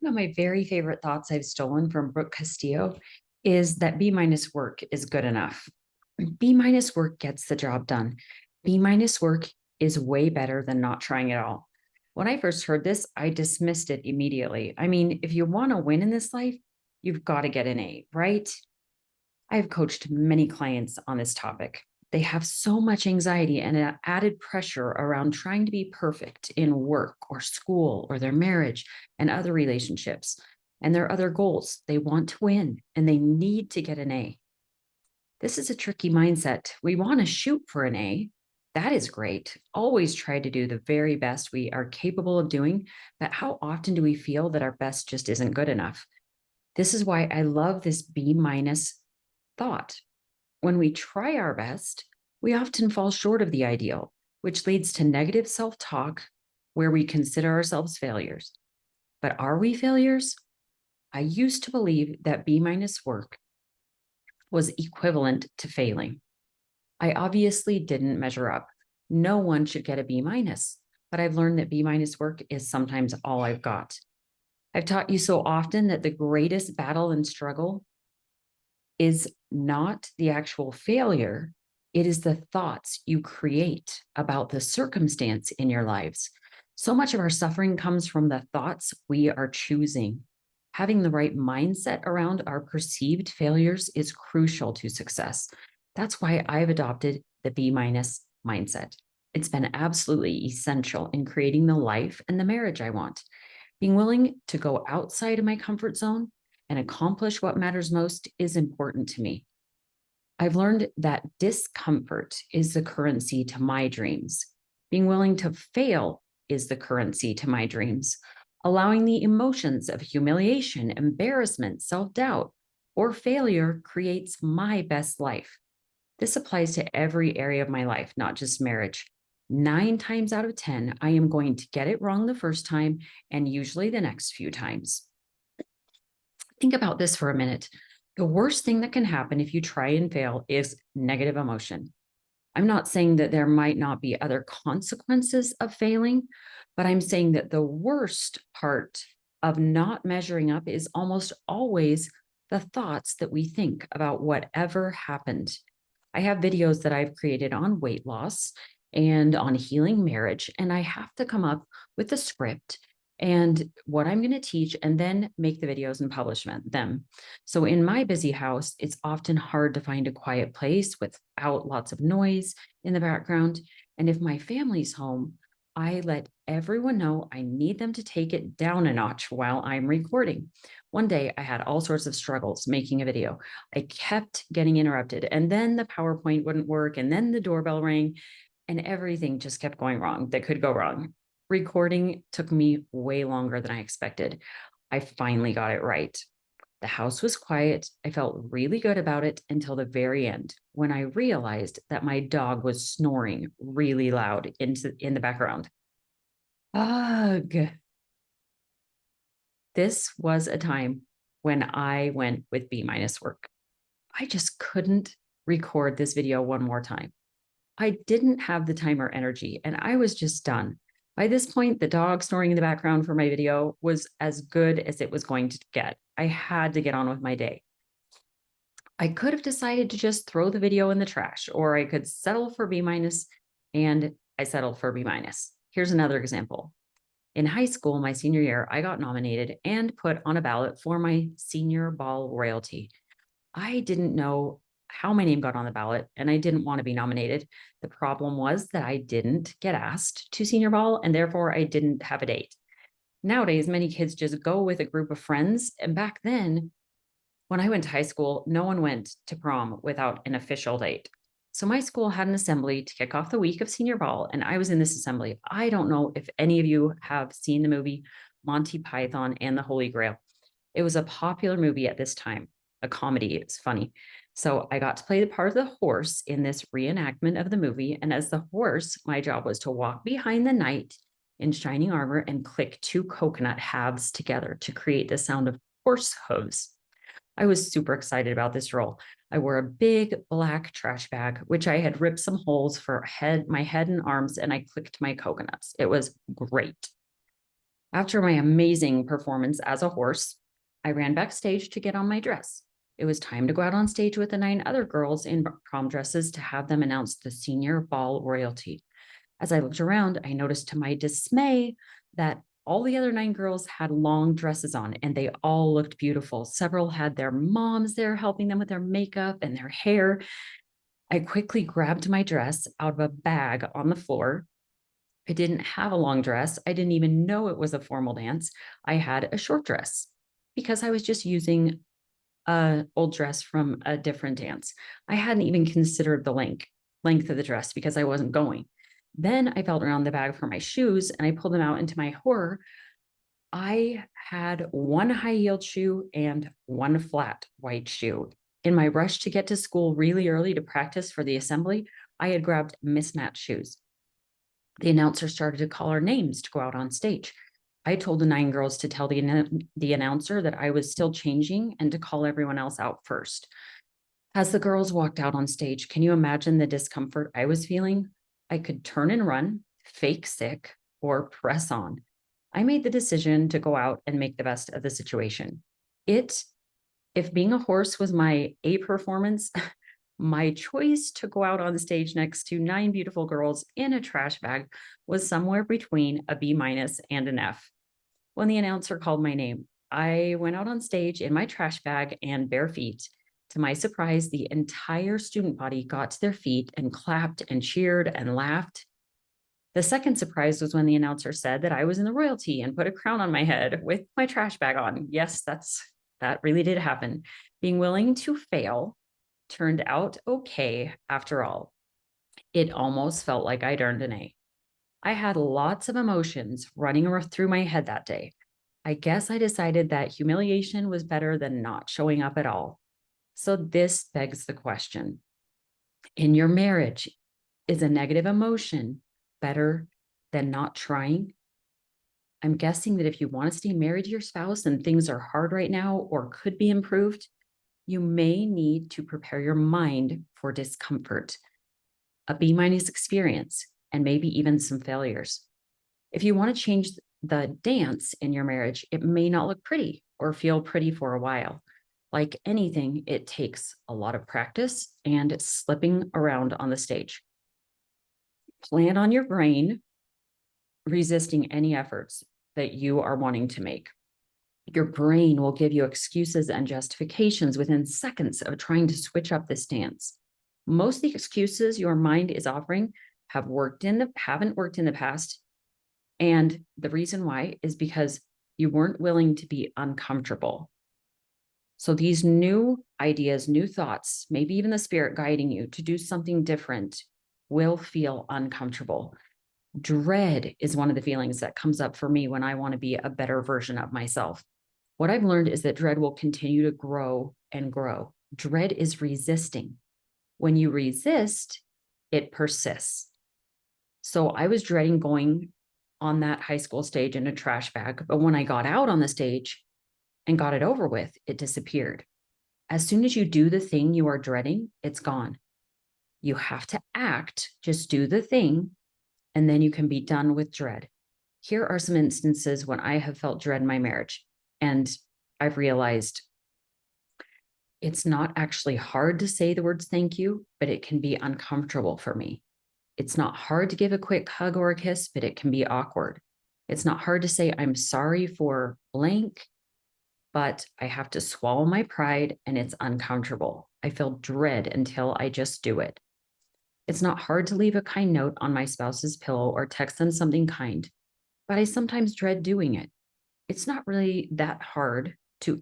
One of my very favorite thoughts I've stolen from Brooke Castillo is that B minus work is good enough. B minus work gets the job done. B minus work is way better than not trying at all. When I first heard this, I dismissed it immediately. I mean, if you want to win in this life, you've got to get an A, right? I've coached many clients on this topic. They have so much anxiety and added pressure around trying to be perfect in work or school or their marriage and other relationships and their other goals. They want to win and they need to get an A. This is a tricky mindset. We want to shoot for an A. That is great. Always try to do the very best we are capable of doing. But how often do we feel that our best just isn't good enough? This is why I love this B minus thought. When we try our best, we often fall short of the ideal, which leads to negative self talk where we consider ourselves failures. But are we failures? I used to believe that B minus work was equivalent to failing. I obviously didn't measure up. No one should get a B minus, but I've learned that B minus work is sometimes all I've got. I've taught you so often that the greatest battle and struggle is not the actual failure. It is the thoughts you create about the circumstance in your lives. So much of our suffering comes from the thoughts we are choosing. Having the right mindset around our perceived failures is crucial to success. That's why I've adopted the B minus mindset. It's been absolutely essential in creating the life and the marriage I want. Being willing to go outside of my comfort zone and accomplish what matters most is important to me. I've learned that discomfort is the currency to my dreams. Being willing to fail is the currency to my dreams. Allowing the emotions of humiliation, embarrassment, self doubt, or failure creates my best life. This applies to every area of my life, not just marriage. 9 times out of 10, I am going to get it wrong the first time and usually the next few times. Think about this for a minute. The worst thing that can happen if you try and fail is negative emotion. I'm not saying that there might not be other consequences of failing, but I'm saying that the worst part of not measuring up is almost always the thoughts that we think about whatever happened. I have videos that I've created on weight loss and on healing marriage, and I have to come up with a script and what I'm going to teach and then make the videos and publish them. So in my busy house, it's often hard to find a quiet place without lots of noise in the background. And if my family's home, I let everyone know I need them to take it down a notch while I'm recording. One day I had all sorts of struggles making a video. I kept getting interrupted, and then the PowerPoint wouldn't work, and then the doorbell rang, and everything just kept going wrong that could go wrong. Recording took me way longer than I expected. I finally got it right. The house was quiet. I felt really good about it until the very end when I realized that my dog was snoring really loud in the background. Ugh. This was a time when I went with B minus work. I just couldn't record this video one more time. I didn't have the time or energy, and I was just done. By this point, the dog snoring in the background for my video was as good as it was going to get. I had to get on with my day. I could have decided to just throw the video in the trash, or I could settle for B minus, and I settled for B minus. Here's another example. In high school, my senior year, I got nominated and put on a ballot for my senior ball royalty. I didn't know how my name got on the ballot and I didn't want to be nominated. The problem was that I didn't get asked to senior ball and therefore I didn't have a date. Nowadays, many kids just go with a group of friends. And back then, when I went to high school, no one went to prom without an official date. So my school had an assembly to kick off the week of senior ball, and I was in this assembly. I don't know if any of you have seen the movie Monty Python and the Holy Grail. It was a popular movie at this time, a comedy. It's funny. So I got to play the part of the horse in this reenactment of the movie. And as the horse, my job was to walk behind the knight in shining armor and click two coconut halves together to create the sound of horse hooves. I was super excited about this role. I wore a big black trash bag, which I had ripped some holes for my head and arms, and I clicked my coconuts. It was great. After my amazing performance as a horse, I ran backstage to get on my dress. It was time to go out on stage with the 9 other girls in prom dresses to have them announce the senior ball royalty. As I looked around, I noticed to my dismay that all the other 9 girls had long dresses on and they all looked beautiful. Several had their moms there helping them with their makeup and their hair. I quickly grabbed my dress out of a bag on the floor. I didn't have a long dress. I didn't even know it was a formal dance. I had a short dress because I was just using a old dress from a different dance. I hadn't even considered the length of the dress because I wasn't going. Then I felt around the bag for my shoes and I pulled them out. Into my horror, I had one high heeled shoe and one flat white shoe. In my rush to get to school really early to practice for the assembly, I had grabbed mismatched shoes. The announcer started to call our names to go out on stage. I told the 9 girls to tell the announcer that I was still changing and to call everyone else out first. As the girls walked out on stage, can you imagine the discomfort I was feeling? I could turn and run, fake sick, or press on. I made the decision to go out and make the best of the situation. If being a horse was my A performance, my choice to go out on stage next to 9 beautiful girls in a trash bag was somewhere between a B- and an F. When the announcer called my name, I went out on stage in my trash bag and bare feet. To my surprise, the entire student body got to their feet and clapped and cheered and laughed. The second surprise was when the announcer said that I was in the royalty and put a crown on my head with my trash bag on. Yes, that really did happen. Being willing to fail turned out okay after all. It almost felt like I'd earned an A. I had lots of emotions running through my head that day. I guess I decided that humiliation was better than not showing up at all. So this begs the question, in your marriage, is a negative emotion better than not trying? I'm guessing that if you want to stay married to your spouse and things are hard right now or could be improved, you may need to prepare your mind for discomfort, a B- experience, and maybe even some failures. If you want to change the dance in your marriage, it may not look pretty or feel pretty for a while. Like anything, it takes a lot of practice and slipping around on the stage. Plan on your brain resisting any efforts that you are wanting to make. Your brain will give you excuses and justifications within seconds of trying to switch up this dance. Most of the excuses your mind is offering haven't worked in the past. And the reason why is because you weren't willing to be uncomfortable. So these new ideas, new thoughts, maybe even the spirit guiding you to do something different will feel uncomfortable. Dread is one of the feelings that comes up for me when I want to be a better version of myself. What I've learned is that dread will continue to grow and grow. Dread is resisting. When you resist, it persists. So I was dreading going on that high school stage in a trash bag, but when I got out on the stage and got it over with, it disappeared. As soon as you do the thing you are dreading, it's gone. You have to act, just do the thing, and then you can be done with dread. Here are some instances when I have felt dread in my marriage, and I've realized it's not actually hard to say the words thank you, but it can be uncomfortable for me. It's not hard to give a quick hug or a kiss, but it can be awkward. It's not hard to say I'm sorry for blank, but I have to swallow my pride and it's uncomfortable. I feel dread until I just do it. It's not hard to leave a kind note on my spouse's pillow or text them something kind, but I sometimes dread doing it. It's not really that hard to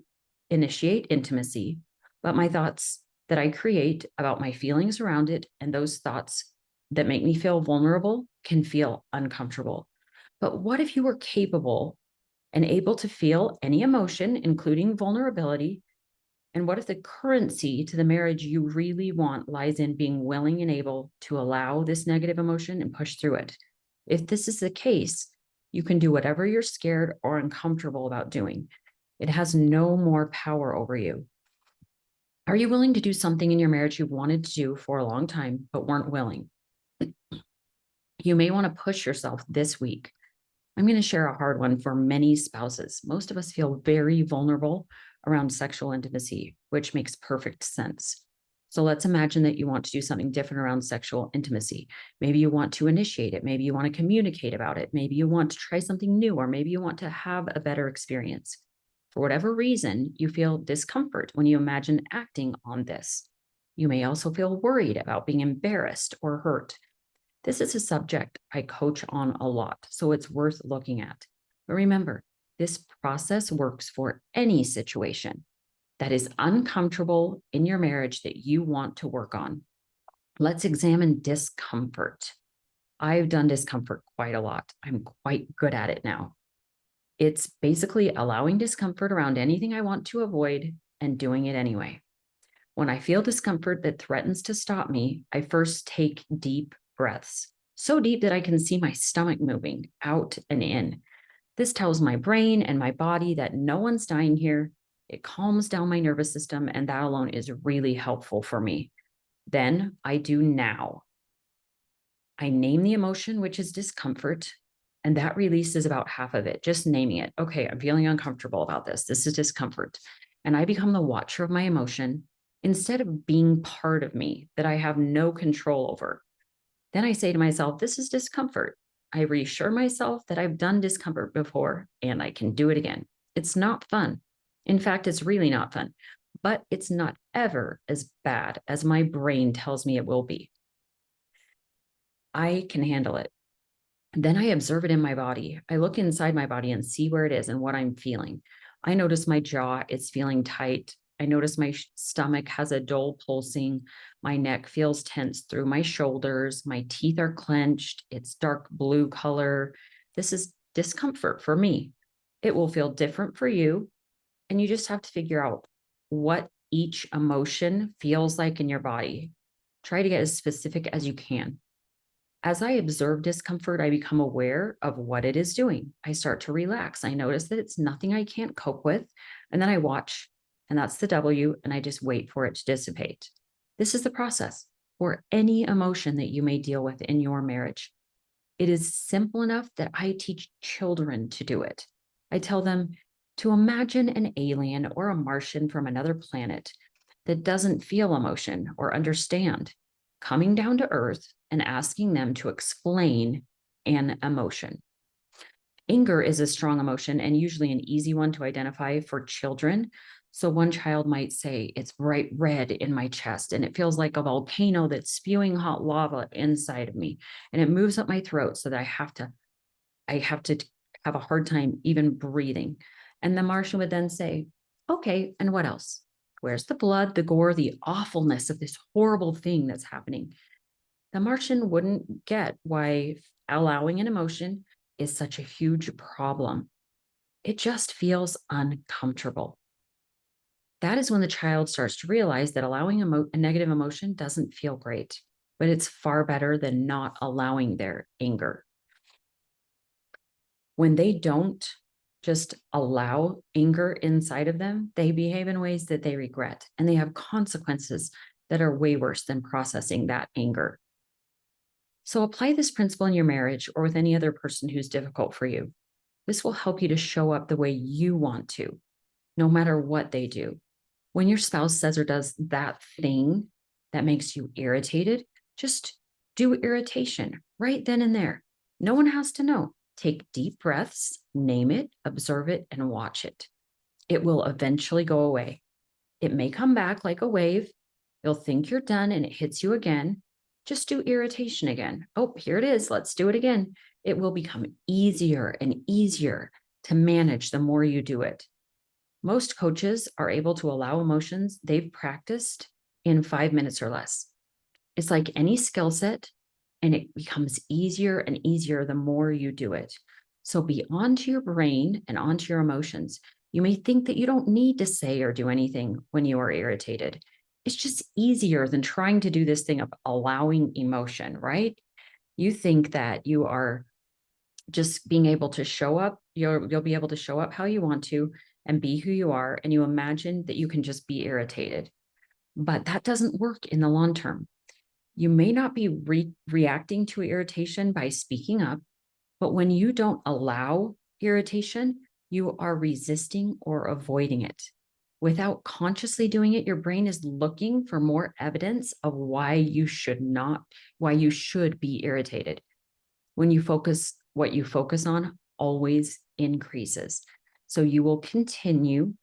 initiate intimacy, but my thoughts that I create about my feelings around it and those thoughts that make me feel vulnerable can feel uncomfortable. But what if you were capable and able to feel any emotion, including vulnerability? And what if the currency to the marriage you really want lies in being willing and able to allow this negative emotion and push through it? If this is the case, you can do whatever you're scared or uncomfortable about doing. It has no more power over you. Are you willing to do something in your marriage you wanted to do for a long time, but weren't willing? You may want to push yourself this week. I'm going to share a hard one for many spouses. Most of us feel very vulnerable around sexual intimacy, which makes perfect sense. So let's imagine that you want to do something different around sexual intimacy. Maybe you want to initiate it. Maybe you want to communicate about it. Maybe you want to try something new, or maybe you want to have a better experience. For whatever reason, you feel discomfort when you imagine acting on this. You may also feel worried about being embarrassed or hurt. This is a subject I coach on a lot, so it's worth looking at. But remember, this process works for any situation that is uncomfortable in your marriage that you want to work on. Let's examine discomfort. I've done discomfort quite a lot. I'm quite good at it now. It's basically allowing discomfort around anything I want to avoid and doing it anyway. When I feel discomfort that threatens to stop me, I first take deep breaths, so deep that I can see my stomach moving out and in. This tells my brain and my body that no one's dying here. It calms down my nervous system, and that alone is really helpful for me. Then I do now. I name the emotion, which is discomfort, and that releases about half of it. Just naming it. Okay, I'm feeling uncomfortable about this. This is discomfort. And I become the watcher of my emotion instead of being part of me that I have no control over. Then I say to myself, this is discomfort. I reassure myself that I've done discomfort before and I can do it again. It's not fun. In fact, it's really not fun, but it's not ever as bad as my brain tells me it will be. I can handle it. Then I observe it in my body. I look inside my body and see where it is and what I'm feeling. I notice my jaw, it's feeling tight. I notice my stomach has a dull pulsing. My neck feels tense through my shoulders. My teeth are clenched. It's dark blue color. This is discomfort for me. It will feel different for you. And you just have to figure out what each emotion feels like in your body. Try to get as specific as you can. As I observe discomfort, I become aware of what it is doing. I start to relax. I notice that it's nothing I can't cope with. And then I watch, and that's the W, and I just wait for it to dissipate. This is the process for any emotion that you may deal with in your marriage. It is simple enough that I teach children to do it. I tell them to imagine an alien or a Martian from another planet that doesn't feel emotion or understand coming down to Earth and asking them to explain an emotion. Anger is a strong emotion and usually an easy one to identify for children. So one child might say, it's bright red in my chest and it feels like a volcano that's spewing hot lava inside of me and it moves up my throat so that I have to have a hard time even breathing. And the Martian would then say, okay, and what else? Where's the blood, the gore, the awfulness of this horrible thing that's happening? The Martian wouldn't get why allowing an emotion is such a huge problem. It just feels uncomfortable. That is when the child starts to realize that allowing a negative emotion doesn't feel great, but it's far better than not allowing their anger. When they don't just allow anger inside of them, they behave in ways that they regret, and they have consequences that are way worse than processing that anger. So apply this principle in your marriage or with any other person who's difficult for you. This will help you to show up the way you want to, no matter what they do. When your spouse says or does that thing that makes you irritated, just do irritation right then and there. No one has to know. Take deep breaths, name it, observe it, and watch it. It will eventually go away. It may come back like a wave. You'll think you're done and it hits you again. Just do irritation again. Oh, here it is. Let's do it again. It will become easier and easier to manage the more you do it. Most coaches are able to allow emotions they've practiced in 5 minutes or less. It's like any skill set, and it becomes easier and easier the more you do it. So be onto your brain and onto your emotions. You may think that you don't need to say or do anything when you are irritated. It's just easier than trying to do this thing of allowing emotion, right? You think that you are just being able to show up, you'll be able to show up how you want to and be who you are, and you imagine that you can just be irritated. But that doesn't work in the long term. You may not be reacting to irritation by speaking up, But when you don't allow irritation, you are resisting or avoiding it. Without consciously doing it, your brain is looking for more evidence of why you should be irritated. When you focus, what you focus on always increases. So you will continue,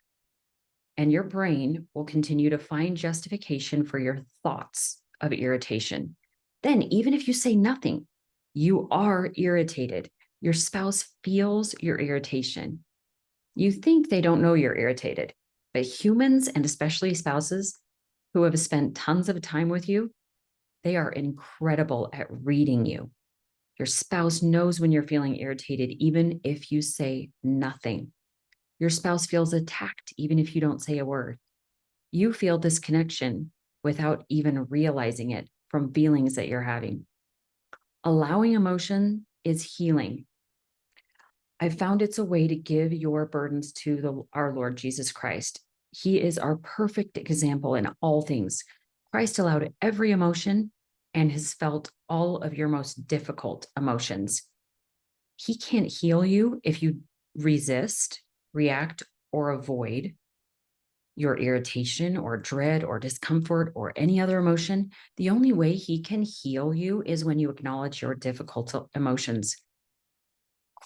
and your brain will continue to find justification for your thoughts of irritation. Then, even if you say nothing, you are irritated. Your spouse feels your irritation. You think they don't know you're irritated, but humans, and especially spouses who have spent tons of time with you, they are incredible at reading you. Your spouse knows when you're feeling irritated, even if you say nothing. Your spouse feels attacked, even if you don't say a word. You feel this connection without even realizing it from feelings that you're having. Allowing emotion is healing. I found it's a way to give your burdens to our Lord Jesus Christ. He is our perfect example in all things. Christ allowed every emotion and has felt all of your most difficult emotions. He can't heal you if you resist, react, or avoid your irritation or dread or discomfort or any other emotion. The only way he can heal you is when you acknowledge your difficult emotions.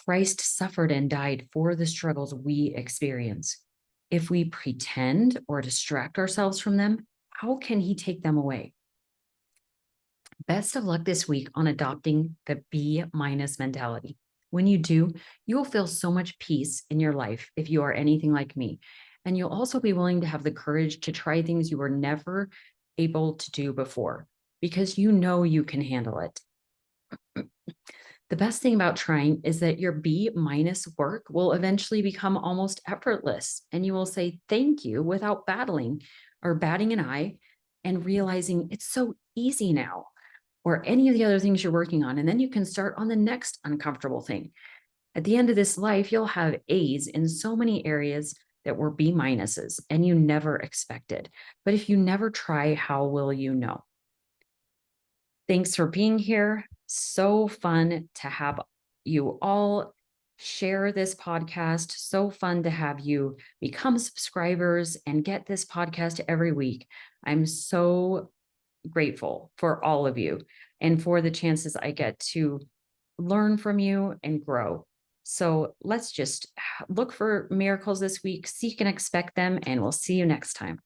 Christ suffered and died for the struggles we experience. If we pretend or distract ourselves from them, how can he take them away? Best of luck this week on adopting the B- mentality. When you do, you will feel so much peace in your life if you are anything like me. And you'll also be willing to have the courage to try things you were never able to do before because you know you can handle it. The best thing about trying is that your B- work will eventually become almost effortless, and you will say thank you without battling or batting an eye and realizing it's so easy now, or any of the other things you're working on. And then you can start on the next uncomfortable thing. At the end of this life, you'll have A's in so many areas that were B- and you never expected. But if you never try, how will you know? Thanks for being here. So fun to have you all share this podcast. So fun to have you become subscribers and get this podcast every week. I'm so grateful for all of you and for the chances I get to learn from you and grow. So let's just look for miracles this week, seek and expect them, and we'll see you next time.